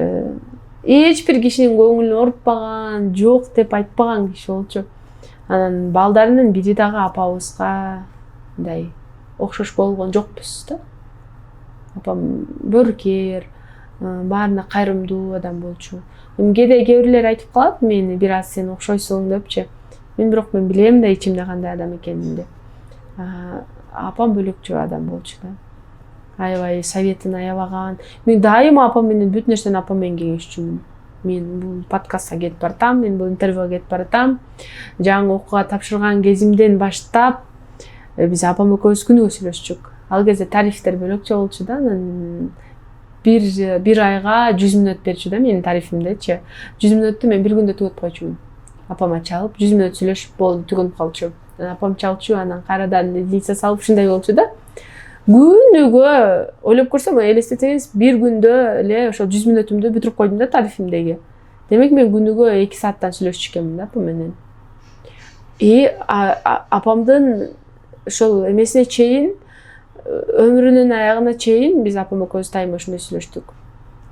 эч бир кишинин көңүлүн орутпаган, жок деп айтпаган киши болчу. Анан балдарынын бири дагы апабызга мындай окшош болгон жокпуз да. Апам бөркер, баарына кайрымдуу адам болчу. Кээде кээ бирлер айтып калат мени бир аз сен окшойсуң депчи. Бирок мен билем да ичимде кандай адам экенимди. Апам бөлөкчө адам болчу да. Аябай советин аябаган. Мен дайыма апам менен бүт нерсени апам менен кеңешчүмүн. Мен бул подкастка кетип баратам, мен бул интервьюга кетип баратам. Жаңы окууга тапшырган кезимден баштап биз апам экөөбүз күнүгө сүйлөшчүк. Ал кезде тарифтер бөлөкчө болчу да. Анан бир айга 100 мүнөт берчү да менин тарифимдечи. 100 мүнөттү мен бир күндө түгөтүп койчумун. Апама чалып 100 мүнөт сүйлөшүп болду, түгөнүп калчу. Апам чалчу, анан кайрадан единица салып ушундай болчу да. Күнүгө ойлоп көрсөм, элестетсеңиз, бир күндө эле ошол 100 мүнөтүмдү бүтүрүп койдум да тарифимдеги. Демек мен күнүгө 2 сааттан сүйлөшчү экенмин да апам менен. Апамдын ошол эмесине чейин, өмүрүнүн аягына чейин биз апам экөөбүз дайыма ошондой сүйлөштүк.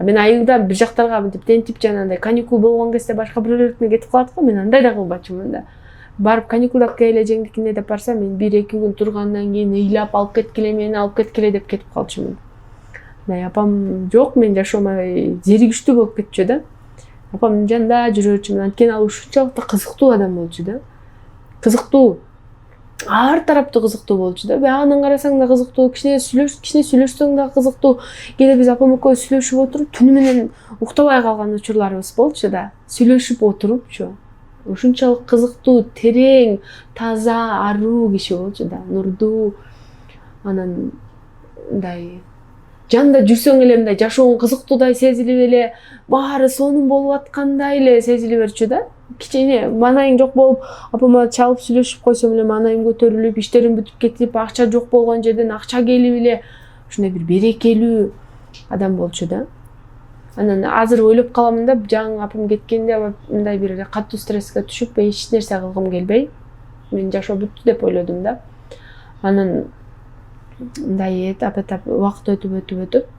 Мен айылда бир жактарга мынтип тентип жанагындай каникул болгон кезде башка бирөөлөрдүн кетип калат го, мен андай да кылбачумун да. Барып каникулдап келе жеңдикине деп барсам, мен 1-2 күн тургандан кийин ыйлап алып кеткиле, мени алып кеткиле деп кетип калчумун. Апам жок, мен жашоомай зеригиштүү болуп кетчү да. Апамдын жанында жүрөчүмүн, анткени ал ушунчалык кызыктуу адам болчу да. Кызыктуу. Ар тараптуу кызыктуу болчу да. Биягынан карасаң да кызыктуу, кичине сүйлөшсөң да кызыктуу. Кээде биз апам экөөбүз сүйлөшүп отуруп, түнү менен уктабай калган учурларыбыз болчу да. Сүйлөшүп отурупчу. Ушунчалык кызыктуу, терең, таза, аруу киши болчу да, нурдуу. Анан мындай жанында жүрсөң эле мындай жашооң кызыктуудай сезилип эле, баары сонун болуп аткандай эле сезиле берчү да. Кичине маанайың жок болуп, апама чалып сүйлөшүп койсом эле маанайым көтөрүлүп, иштерим бүтүп кетип, акча жок болгон жерден акча келип эле ушундай бир берекелүү адам болчу да. Анан азыр ойлоп каламын да, жаңы апам кеткенде мындай бир катуу стресске түшүп, эч нерсе кылгым келбей, мен жашоо бүттү деп ойлодум да. Анан мындай убакыт өтүп,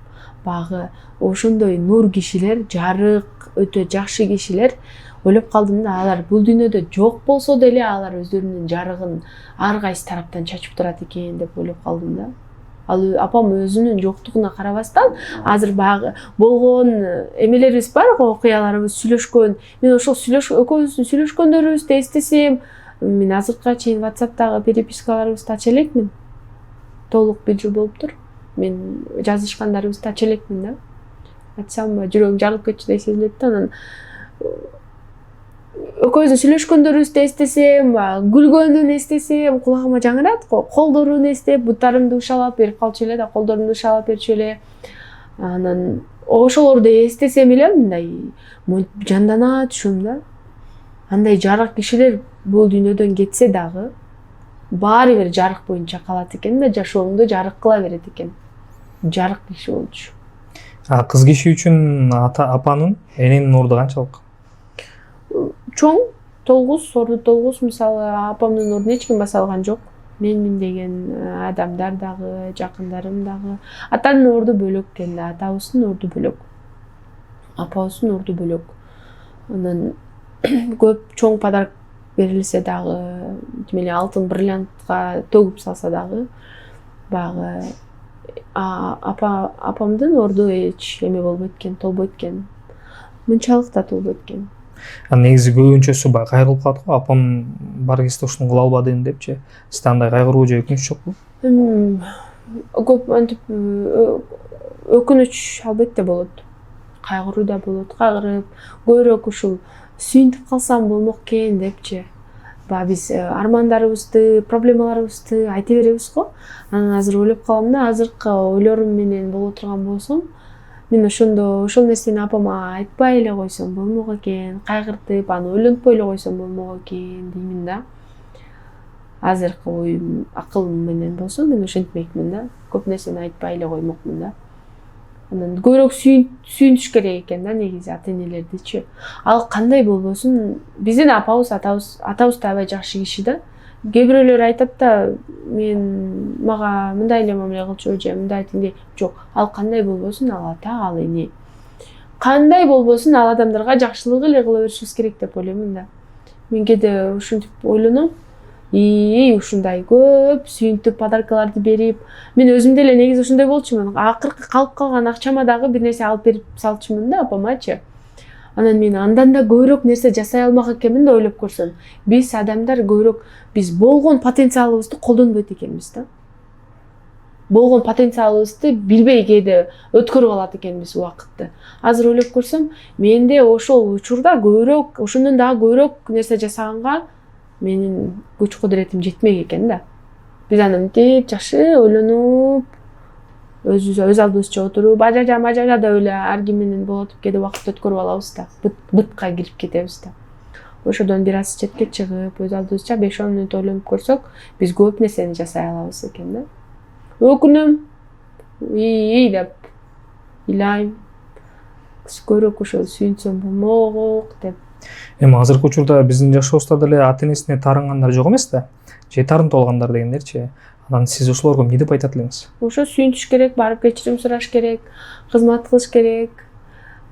багы ошондой нур кишилер, жарык, өтө жакшы кишилер ойлоп калдым да, алар бул дүйнөдө жок болсо деле алар өздөрүнүн жарыгын ар кайсы тараптан чачып турат экен деп ойлоп калдым да. Ал апам өзүнүн жоктугуна карабастан азыр баягы болгон эмелерибиз бар го, окуяларыбыз, сүйлөшкөн. Мен ошол экөөбүздүн сүйлөшкөндөрүбүздү эстесем, мен азыркыга чейин WhatsApp'тагы перепискаларыбызды ача элекмин. Толук 1 жыл болуптур. Мен жазышкандарыбызды ача элекмин да. Айтсамбы, жүрөгүм жарылып кетчү деп сезилет да. Анан экөөбүздүн сүйлөшкөндөрүбүздү эстесем, күлгөндүн эстесем, кулагыма жаңырат го. Колдорун эстеп, буттарымды ушалап берип калчу эле да, колдорумду ушалап берчү эле. Анан ошолорду эстесем эле мындай жандана түшөм да. Андай жарык кишилер бул дүйнөдөн кетсе дагы баары бир жарык боюнча калат экен да, жашооңду жарык кыла берет экен. Жарык киши болчу. Кыз киши үчүн апанын, эненин орду канчалык? Чоң, 9, орду 9. Мисалы, апамдын ордун эч ким баса алган жок. Менмин деген адамдар дагы, жакындарым дагы. Атанын орду бөлөк экен да, атабыздын орду бөлөк. Апабыздын орду бөлөк. Анан көп чоң подарок берилсе дагы, демеле алтын бриллиантка төгүп салса дагы, баягы апамдын орду эч эме болбойт экен, толбойт экен. Мынчалык да толбойт экен. Негизи көбүнчөсү баягы кайрылып калат го, апам бар кезде ушуну кыла албадым депчи. Сизде андай кайгыруу же өкүнүч жокпу? Көп антип өкүнүч албетте болот. Кайгыруу да болот, кайгырып, көбүрөөк ушул сүйүнтүп калсам болмок экен депчи. Биз армандарыбызды, проблемаларыбызды айта беребиз го. Анан азыр ойлоп калам да, азыркы ойлорум менен боло турган болсом, мен ошол нерсени апама айтпай эле койсом болмок экен, кайгыртып, аны ойлонтпой эле койсом болмок экен деймин да. Азыркы оюм, акылым менен болсо мен ошентпекмин да. Көп нерсени айтпай эле коймокмун да. Анан көбүрөөк сүйүнтүш керек экен да, негизи ата-энелердичи. Ал кандай болбосун, биздин атабыз да аябай жакшы киши да. Кээ бирөөлөр айтат да, мага мындай эле мамиле кылчу же мындай тиндей. Жок, ал кандай болбосун, ал ата, ал эне. Кандай болбосун, ал адамдарга жакшылык эле кыла беришибиз керек деп ойлоймун да. Мен кээде ушинтип ойлоном. Ушундай көп сүйүнтүп подаркаларды берип, мен өзүм деле негизи ошондой болчумун. Акыркы калып калган акчама дагы бир нерсе алып берип салчумун да апамачы. Анан мен андан да көбүрөөк нерсе жасай алмак экенмин да ойлоп көрсөм. Биз адамдар көбүрөөк биз болгон потенциалыбызды колдонбойт экенбиз да. Болгон потенциалыбызды билбей кээде өткөрүп алат экенбиз убакытты. Азыр ойлоп көрсөм, менде ошол учурда көбүрөөк, ошондон дагы көбүрөөк нерсе жасаганга менин күч кудуретим жетмек экен да. Биз аны мынтип жакшы ойлонуп, өз алдыбызча отуруп, ажажа деп эле ар ким менен болотуп кээде убакыт өткөрүп алабыз да. Бытка кирип кетебиз да. Ошодон бир аз четке чыгып, өз алдыбызча 5-10 мүнөт ойлонуп көрсөк, биз көп нерсени жасай алабыз экен да. Өкүнөм, деп ыйлайм. Көбүрөөк ошо сүйүнсөм болмок деп. Эми азыркы учурда биздин жашообузда деле ата-энесине таарынгандар жок эмес да. Же таарынтып алгандар дегендерчи. Анан сиз ошолорго эмне деп айтат элеңиз? Ошо сүйүнтүш керек, барып кечирим сураш керек, кызмат кылыш керек.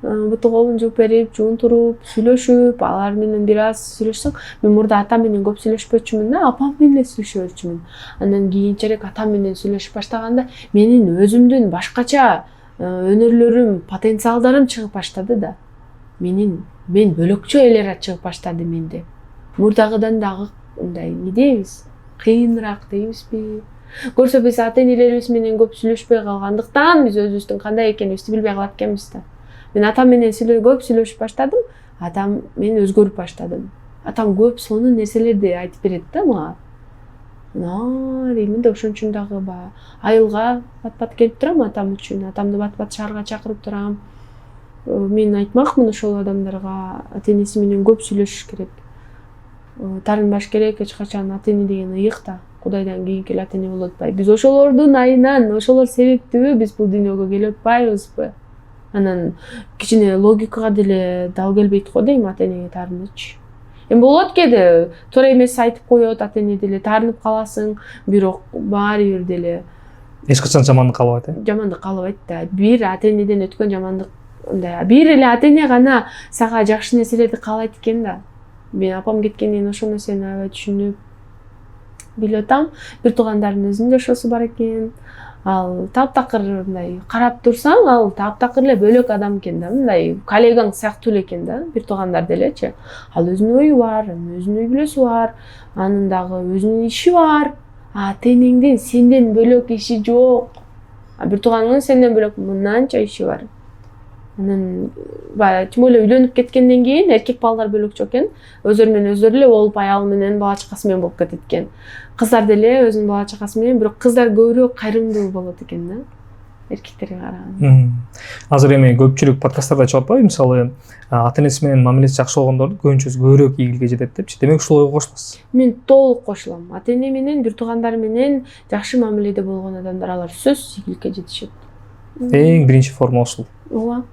Буту колун жууп берип, жуунтуруп, сүйлөшүп, алар менен бир аз сүйлөшсөң, мен мурда атам менен көп сүйлөшпөчүмүн да, апам менен сүйлөшө берчүмүн. Анан кийинчерээк атам менен сүйлөшүп баштаганда, менин өзүмдүн башкача өнөрлөрүм, потенциалдарым чыгып баштады да. Мен бөлөкчө элер чыгып баштады менде. Мурдагыдан дагы мындай эмне дейбиз? Кыйыныраак дейбизби? Көрсө биз ата-энелерибиз менен көп сүйлөшпөй калгандыктан биз өзүбүздүн кандай экенибизди билбей калат экенбиз да. Мен атам менен көп сүйлөшүп баштадым, мен өзгөрүп баштадым. Атам көп сонун нерселерди айтып берет да мага. Деймин да, ошон үчүн дагы айылга бат-бат келип турам атам үчүн. Атамды бат-бат шаарга чакырып турам. Мен айтмакмын ошол адамдарга, ата-энеси менен көп сүйлөшүш керек. Таарынбаш керек, эч качан ата-эне деген ыйык да. Кудайдан кийинки эле ата-эне болуп атпайбы. Биз ошолордун айынан, ошолор себептүүбү биз бул дүйнөгө келип атпайбызбы? Анан кичине логикага деле дал келбейт го дейм ата-энеге таарынычы. Эми болот кээде туура эмес айтып коет, ата-эне деле таарынып каласың, бирок баары бир деле Эч качан жамандык каалабайт, Жамандык каалабайт да. Бир ата-энеден өткөн жамандык мындай. Бир эле ата-эне гана сага жакшы нерселерди каалайт экен да. Мен апам кеткенден кийин ошол нерсени аябай түшүнүп билип атам. Бир туугандардын өзүнүн жашоосу бар экен. ал таптакыр мындай карап турсаң, ал таптакыр эле бөлөк адам экен да, мындай коллегаң сыяктуу эле экен да, бир туугандар делечи. Ал өзүнүн ою бар, өзүнүн үй бүлөсү бар, анын дагы өзүнүн иши бар. Тенеңдин сенден бөлөк иши жок. Бир тууганыңдын сенден бөлөк мынанча иши бар. Анан баягы тим эле үйлөнүп кеткенден кийин эркек балдар бөлөкчө экен. Өздөрү менен өздөрү эле болуп, аялы менен, бала чакасы менен болуп кетет экен. Кыздар деле өзүнүн бала чакасы менен, бирок кыздар көбүрөөк кайрымдуу болот экен да, эркектерге караганда. Азыр эми көпчүлүк подкасттарда чыгып атпайбы, мисалы ата энеси менен мамилеси жакшы болгондордун көбүнчөсү көбүрөөк ийгиликке жетет депчи. Демек ушул ойго кошасыз? Мен толук кошулам. Ата эне менен, бир туугандар менен жакшы мамиледе болгон адамдар, алар сөзсүз ийгиликке жетишет. Эң биринчи форма ушул. Ооба.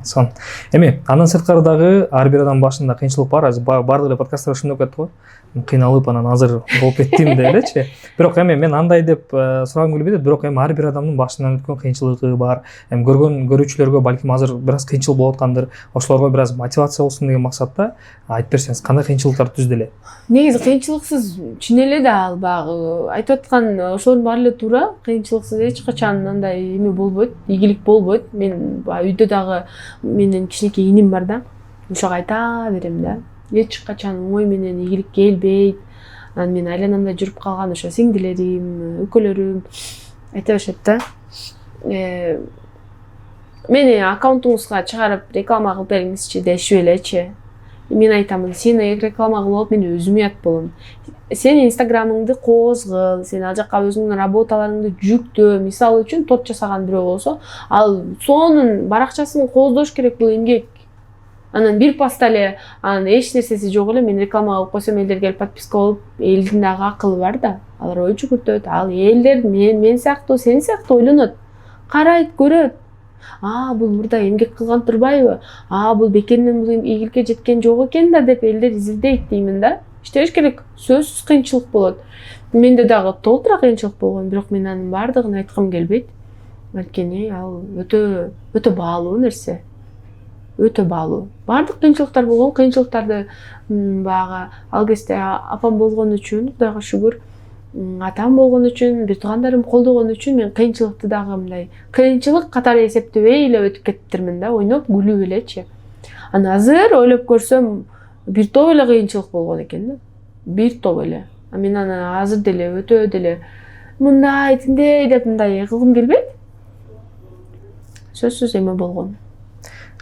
Сон. Эми андан сырткары дагы ар бир адам башында кыйынчылык бар. Азыр баардык эле подкасттар ушундой кетти го. Кыйналып анан азыр болуп кеттим деп элечи. Бирок эми мен андай деп сурагым келбей атат, бирок эми ар бир адамдын башынан өткөн кыйынчылыгы бар. Эми көрүүчүлөргө балким азыр бир аз кыйынчыл болуп аткандыр, ошолорго бир аз мотивация болсун деген максатта айтып берсеңиз, кандай кыйынчылыктар түздү эле? Негизи кыйынчылыксыз чын эле да, ал баягы айтып аткан ошолордун баары эле туура. Кыйынчылыксыз эч качан андай эме болбойт, ийгилик болбойт. Мен үйдө дагы менин кичинекей иним бар да. Ошого айта берем да. Эч качан оңой менен ийгилик келбейт. Анан мен айланамда жүрүп калган ошо сиңдилерим, өкөлөрүм айта беришет да. Мени аккаунтуңузга чыгарып реклама кылып бериңизчи дешип элечи. Мен айтамын, сени реклама кылып алып, мен өзүм уят болом. Сен инстаграмыңды козгол, сен ал жакка өзүңдүн работаларыңды жүктө. Мисалы үчүн торт жасаган бирөө болсо, ал сонун баракчасын коздош керек, бул эмгек. Анан бир поста эле, анан эч нерсеси жок эле, мен реклама кылып койсом, элдер келип подписка болуп, элдин дагы акылы бар да. Алар ой жүгүртөт, ал элдер мен сыяктуу, сен сыяктуу ойлонот. Карайт, көрөт. Бул мурда эмгек кылган турбайбы? Бул бекеринен бул ийгиликке жеткен жок экен да деп элдер изилдейт деймин да. Иштеш керек, сөзсүз кыйынчылык болот. Менде дагы толтура кыйынчылык болгон, бирок мен анын баардыгын айткым келбейт. Анткени ал өтө баалуу нерсе. Өтө баалуу. Баардык кыйынчылыктар болгон, кыйынчылыктарды баягы ал кезде апам болгон үчүн, Кудайга шүгүр, атам болгон үчүн, бир туугандарым колдогон үчүн мен кыйынчылыкты дагы мындай кыйынчылык катары эсептебей эле өтүп кетиптирмин да, ойноп күлүп элечи. Анан азыр ойлоп көрсөм, бир топ эле кыйынчылык болгон экен да. Бир топ эле. Мен аны азыр деле өтө деле мындай тиндей деп мындай кылгым келбейт. Сөзсүз эме болгон.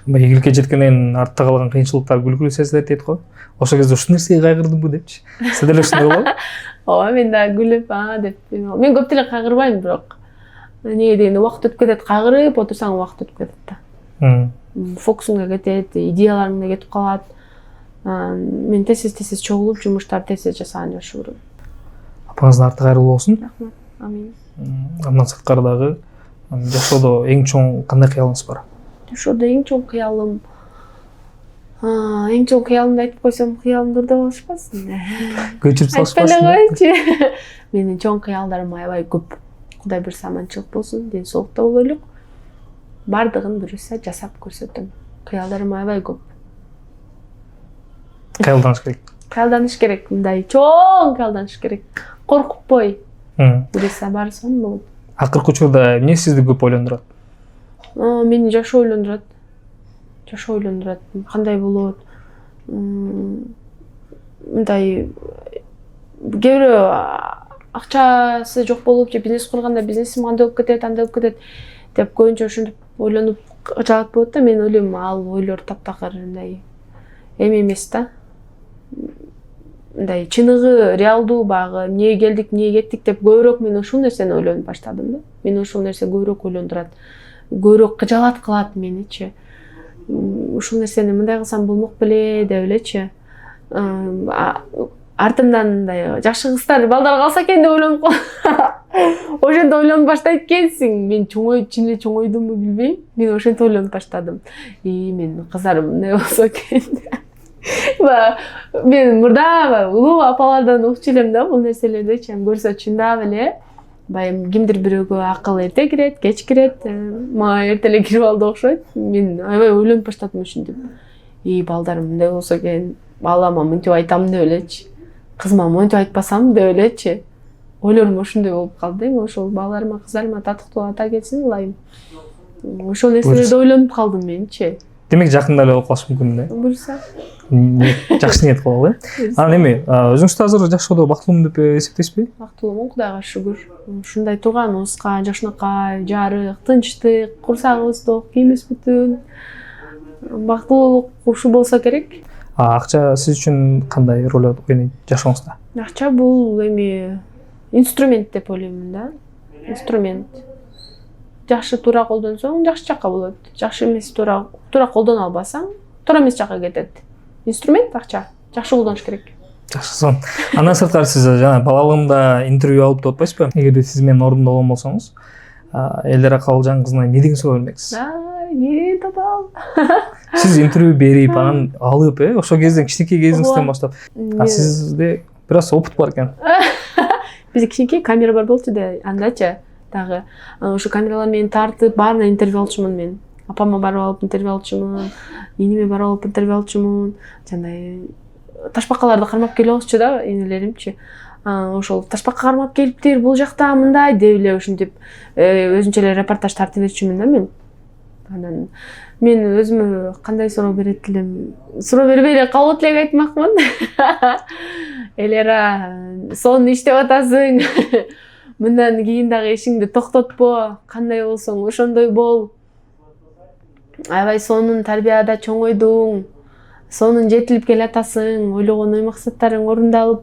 Ийгиликке жеткенден артта калган кыйынчылыктар күлкүлүү сезилет дейт го. Ошол кезде ушул нерсеге кайгырдымбы депчи. Сиз деле ушундай болобу? Ооба, мен да күлүп деп. Мен көп деле кайгырбайм, бирок эмнеге дегенде убакыт өтүп кетет, кайгырып отурсаң убакыт өтүп кетет да. Фокусуңда кетет, идеяларың да кетип калат. Мен тез чогулуп, жумуштарды тез жасаган жакшы көрөм. Апаңыздын арты кайрылуу болсун. Рахмат. Амин. Андан сырткары дагы жашоодо эң чоң кандай кыялыңыз бар? Жашоодо эң чоң кыялым, айтып койсом, кыялым дурда болушпасын. Көчүрүп салышпасын. Айтпай менин чоң кыялдарым аябай көп. Кудай буйрса аманчылык болсун, ден соолукта болойлук. Бардыгын буйрса жасап көрсөтөм. Кыялдарым аябай көп. Кыялданыш керек, мындай чоң кыялданыш керек. Коркутпой. Буйрса баары сонун болот. Акыркы учурда эмне сизди көп ойлондурат? Мени жашоо ойлондурат. Кандай болот? Мындай кээ бирөө акчасы жок болуп же бизнес курганда бизнесим кандай болуп кетет, андай болуп кетет деп көбүнчө ушинтип ойлонуп жалат болот да. Мен ойлойм, ал ойлор таптакыр мындай эме эмес да. Мындай чыныгы, реалдуу багы, эмнеге келдик, эмнеге кеттик деп көбүрөөк мен ушул нерсени ойлонуп баштадым да. Мен ушул нерсе көбүрөөк ойлондурат. Көбүрөөк кыжалат кылат меничи. Ушул нерсени мындай кылсам болмок беле деп элечи. Артымдан мындай жакшы кыздар, балдар калса экен деп ойлонуп калам. Ошентип ойлонуп баштайт экенсиң. Мен чын эле чоңойдумбу билбейм. Мен ошентип ойлонуп баштадым. Мен кыздарым мындай болсо экен. Мен мурда улуу апалардан укчу элем да бул нерселерди. Көрсө чындап эле баягы кимдир бирөөгө акыл эрте кирет, кеч кирет. Мага эрте эле кирип алды окшойт. Мен аябай ойлонуп баштадым ушинтип. Балдарым мындай болсо экен, балама мынтип айтам деп элечи. Кызыма мынтип айтпасам деп элечи. ойлорум ошондой болуп калды. Ошол балдарыма, кыздарыма татыктуу ата келсин ылайым. Ошол нерселерди ойлонуп калдым менчи. Демек жакында эле болуп калышы мүмкүн да. Буюрса. Жакшы ниет кылалы. Анан эми өзүңүздү азыр жашоодо бактылуумун деп эсептейсизби? Бактылуумун, Кудайга шүгүр. Ушундай тууганыбызга жакшынакай, жарык, тынчтык, курсагыбыз ток, кийимибиз бүтүн. Бактылуулук ушу болсо керек. Акча сиз үчүн кандай роль ойнойт жашооңузда? Акча бул эми инструмент деп ойлоймун да. Инструмент. Жакшы туура колдонсоң, жакшы жакка болот. Жакшы эмес туура колдоно албасаң, туура эмес жакка кетет. Инструмент акча. Жакшы колдонуш керек. Жакшы. Андан сырткары сиз жана балалыгымда интервью алып деп атпайсызбы? Эгерде сиз менин ордумда болгон болсоңуз, Элдер Акалжан кызына эмне деген суроо бермексиз? Не татал. Сиз интервью берип, анан алып, ошол кезден кичинекей кезиңизден баштап. Сизде бир аз опыт бар экен. Бизде кичинекей камера бар болчу да, андачы дагы. Ошо камералар менен тартып, баарына интервью алчумун мен. Апама барып алып интервью алчумун, эниме барып алып интервью алчумун. Жандай ташбакаларды кармап келип алчу да, энелеримчи. Ошол ташбакка кармап келиптир, бул жакта мындай деп эле ушинтип өзүнчө эле репортаж тартып берчүмүн да мен. Анан мен өзүмө кандай суроо берет элем? Суроо бербей эле калып элек айтмакмын. Элера, сонун иштеп атасың. Мындан кийин дагы ишиңди токтотпо. Кандай болсоң ошондой бол. Аябай сонун тарбияда чоңойдуң. Сонун жетилип келатасың. Ойлогон ой максаттарың орундалып,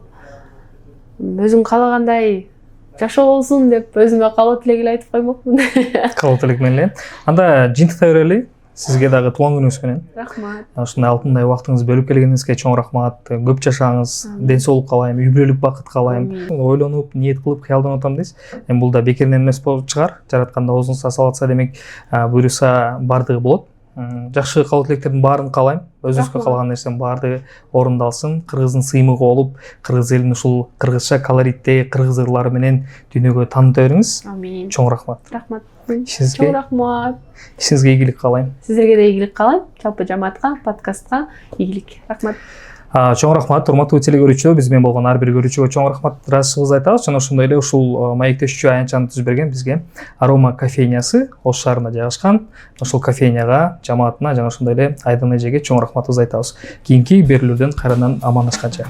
өзүң каалагандай жашоо болсун деп өзүмө калып элек эле айтып коймокмун. Калып элек менен эле. Анда жыйынтыктай берели. Сизге дагы туулган күнүңүз менен. Рахмат. Ушундай алтындай убактыңызды бөлүп келгениңизге чоң рахмат. Көп жашаңыз, ден соолук каалайм, үй бүлөлүк бакыт каалайм. Ойлонуп, ниет кылып, кыялданып атам дейсиз. Эми бул да бекеринен эмес болуп чыгар. Жаратканда оозуңузга салып атса демек, буюрса бардыгы болот. Жакшы калуу тилектердин баарын каалайм. Өзүңүзгө калган нерсенин баардыгы орундалсын. Кыргыздын сыймыгы болуп, кыргыз элин ушул кыргызча колоритте, кыргыз ырлары менен дүйнөгө тааныта бериңиз. Амин. Чоң рахмат. Рахмат. Сизге Чоң рахмат. Сизге ийгилик каалайм. Сиздерге да ийгилик каалайм. Жалпы жамаатка, подкастка ийгилик. Рахмат. Чоң рахмат, урматтуу телекөрүүчүлөр, биз менен болгон ар бир көрүүчүгө чоң рахмат ыраазычылыгыбызды айтабыз. Жана ошондой эле ушул маектешүүчү аянтчаны түзүп берген бизге Арома кофейнясы Ош шаарында жайгашкан. Ошол кофейняга, жамаатына жана ошондой эле Айдын эжеге чоң рахматыбызды айтабыз. Кийинки берүүлөрдөн кайрадан амандашканча.